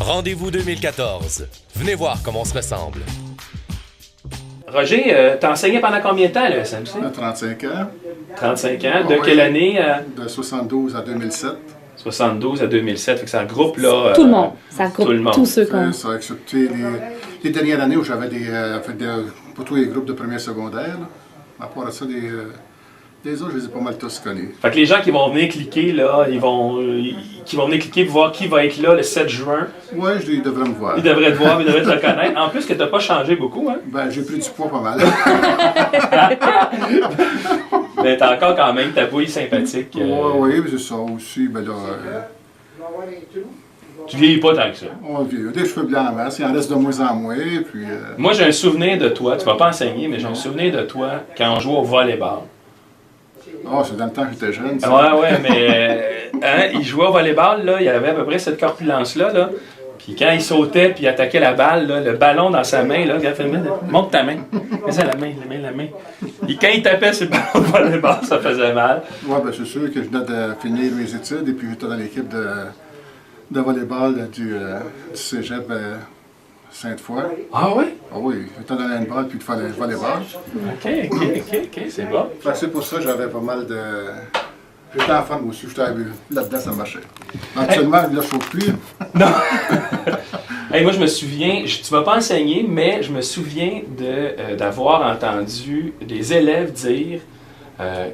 Rendez-vous 2014. Venez voir comment on se ressemble. Roger, t'as enseigné pendant combien de temps à l'ESMC? 35 ans. 35 ans. De quelle année? De 72 à 2007. 72 à 2007. Fait que ça regroupe là... Tout le monde. Ça regroupe tout le monde. tous ceux qu'on... Ça a excepté les dernières années où j'avais pas tous les groupes de première secondaire. Là. À part ça, les autres, je les ai pas mal tous connus. Fait que les gens qui vont venir cliquer, là, qui vont venir cliquer pour voir qui va être là le 7 juin. Oui, ils devraient me voir. Ils devraient te voir, ils devraient te reconnaître. En plus que t'as pas changé beaucoup, hein? Ben, j'ai pris du poids pas mal. Mais t'as encore quand même ta bouille sympathique. Oui, c'est ça aussi. Ben là, Tu vieillis pas tant que ça. on vieillit. Des cheveux blancs en masse, il en reste de moins en moins. Puis, Moi, j'ai un souvenir de toi. Tu vas pas enseigner, mais j'ai un souvenir de toi quand on jouait au volleyball. c'est dans le temps que j'étais jeune. Ça. Ouais, mais il jouait au volleyball, là, il avait à peu près cette corpulence-là. Là. Puis quand il sautait puis il attaquait la balle, là, le ballon dans sa main, là, il a fait monte ta main. Fais ça la main. Et quand il tapait sur le ballon de volleyball, ça faisait mal. Oui, ben, c'est sûr que je venais de finir mes études et puis j'étais dans l'équipe de volleyball du cégep Sainte-Foy. Ah oui? Ah oui, j'étais dans le handball puis le volleyball. OK, c'est bon. Fait que c'est pour ça que j'avais pas mal de... J'étais en forme aussi, j'étais là-dedans, ça marchait. Actuellement, là, je ne chauffe plus. Non! Hey, moi, je me souviens, tu ne vas pas enseigner, mais je me souviens d'avoir entendu des élèves dire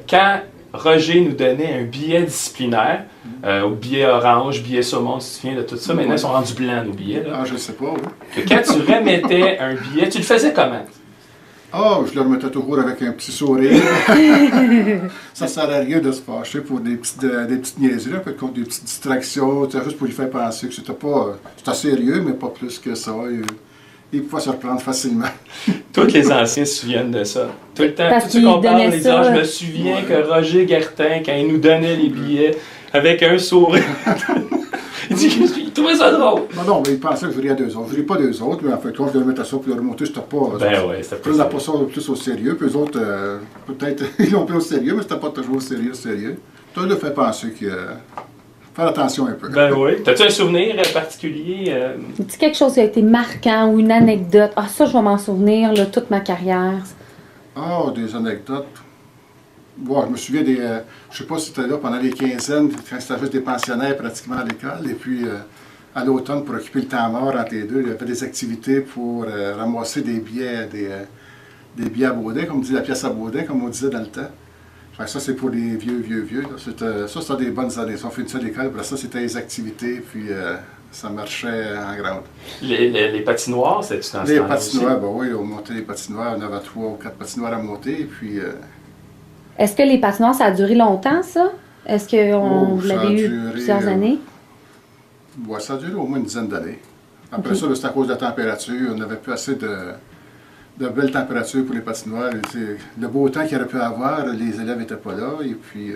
quand Roger nous donnait un billet disciplinaire, au billet orange, billet saumon, tu te souviens de tout ça, maintenant ils sont rendus blancs nos billets. Là. Ah, je ne sais pas, oui. Que quand tu remettais un billet, tu le faisais comment? Ah, je le remettais toujours avec un petit sourire. Ça ne sert à rien de se fâcher pour des petites niaiseries, contre des petites distractions, juste pour lui faire penser que c'était sérieux, mais pas plus que ça. Il pouvait se reprendre facilement. Tous les anciens se souviennent de ça. Tout le temps, Parce tout ce qu'il qu'on parle, donnait les ça. gens, je me souviens que Roger Guertin, quand il nous donnait les billets, avec un sourire, il trouvait ça drôle. Non, mais il pensait que je riais d'eux autres. Je ne riais pas d'eux autres, mais en fait, quand je devais mettre ça pour le remonter, c'était pas... Ben ouais, c'était pas ça. ça. Pas ça plus au sérieux, puis eux autres, peut-être, ils l'ont pris au sérieux, mais c'était pas toujours au sérieux. Ça leur fait penser que... faire attention un peu. Ben oui. T'as-tu un souvenir particulier? Dis quelque chose qui a été marquant ou une anecdote. Ah, ça, je vais m'en souvenir là, toute ma carrière. Ah, des anecdotes. Bon, je me souviens des... je sais pas si c'était là pendant les quinzaines, quand c'était juste des pensionnaires pratiquement à l'école, et puis à l'automne, pour occuper le temps mort entre les deux, il y avait des activités pour ramasser des billets, des billets à Baudin, comme on dit la pièce à Baudin, comme on disait dans le temps. Fait que ça, c'est pour les vieux. Là. Ça, c'était des bonnes années. Ça, on finissait à l'école, après ça, c'était les activités, puis ça marchait en grande. Les patinoires, c'est-tu dans ce Les temps-là patinoires, aussi? ben oui, on montait les patinoires, on avait 3 ou 4 patinoires à monter, et puis... Est-ce que les patinoires, ça a duré longtemps, ça? Est-ce qu'on ça a l'avait eu duré, plusieurs années? Ouais, ça a duré au moins une dizaine d'années. Après ça, c'était à cause de la température. On n'avait plus assez de belles températures pour les patinoires. Le beau temps qu'il aurait pu avoir, les élèves n'étaient pas là. Et puis,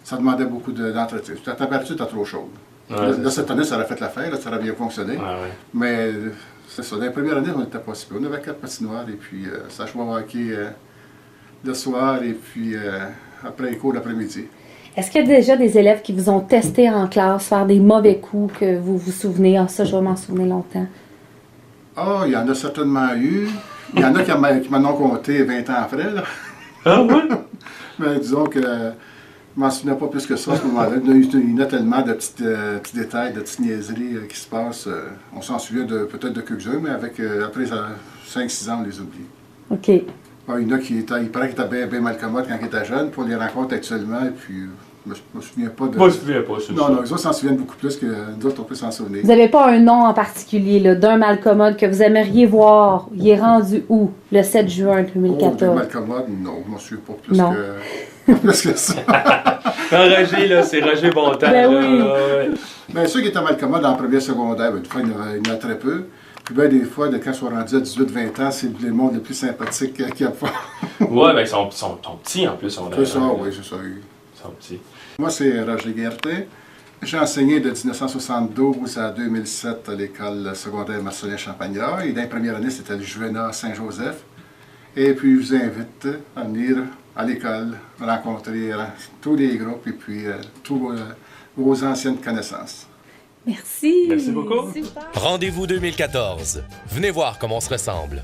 ça demandait beaucoup d'entretien. La température était trop chaude. Ouais, là, cette année, ça aurait fait l'affaire. Ça aurait bien fonctionné. Ouais. Mais c'est ça. Dans les premières années, on n'était pas si peu. On avait 4 patinoires. Et puis, ça jouait au hockey le soir. Et puis, après les cours l'après-midi. Est-ce qu'il y a déjà des élèves qui vous ont testé en classe, faire des mauvais coups que vous vous souvenez? Ah, ça, je vais m'en souvenir longtemps. Ah, il y en a certainement eu. Il y en a qui m'en ont compté 20 ans après. Là. Ah oui? Mais disons que je ne m'en souvenais pas plus que ça à ce moment-là. Il y en a tellement de petits détails, de petites niaiseries qui se passent. On s'en souvient peut-être de quelques-uns, mais après 5-6 ans, on les oublie. OK. Ah, il y en a il paraît qu'ils étaient bien malcommodes quand ils étaient jeunes, puis on les rencontre actuellement, et puis je me souviens pas de... Moi, je ne me souviens pas, c'est ça. Non, les autres s'en souviennent beaucoup plus que nous autres, on peut s'en souvenir. Vous n'avez pas un nom en particulier là, d'un malcommode que vous aimeriez voir? Il est rendu où, le 7 juin 2014? Oh, des malcommodes, non, je m'en souviens pas plus Non. plus que ça. Non, Roger, là, c'est Roger Bontemps. Ben là, oui. ouais. Bien, ceux qui étaient malcommodes en première secondaire, des fois, il y en a très peu. Puis bien, des fois, quand ils sont rendus à 18-20 ans, c'est le monde le plus sympathique qu'il y a pas. Ouais, ben ils sont petits en plus. C'est ça, oui, c'est ça. Ils sont petits. Moi, c'est Roger Guertin. J'ai enseigné de 1972 à 2007 à l'école secondaire Marcelin-Champagnard. Et dans les premières années, c'était le Juvénat Saint-Joseph. Et puis, je vous invite à venir à l'école, rencontrer tous les groupes et puis tous vos anciennes connaissances. Merci. Merci beaucoup. Super. Rendez-vous 2014. Venez voir comment on se ressemble.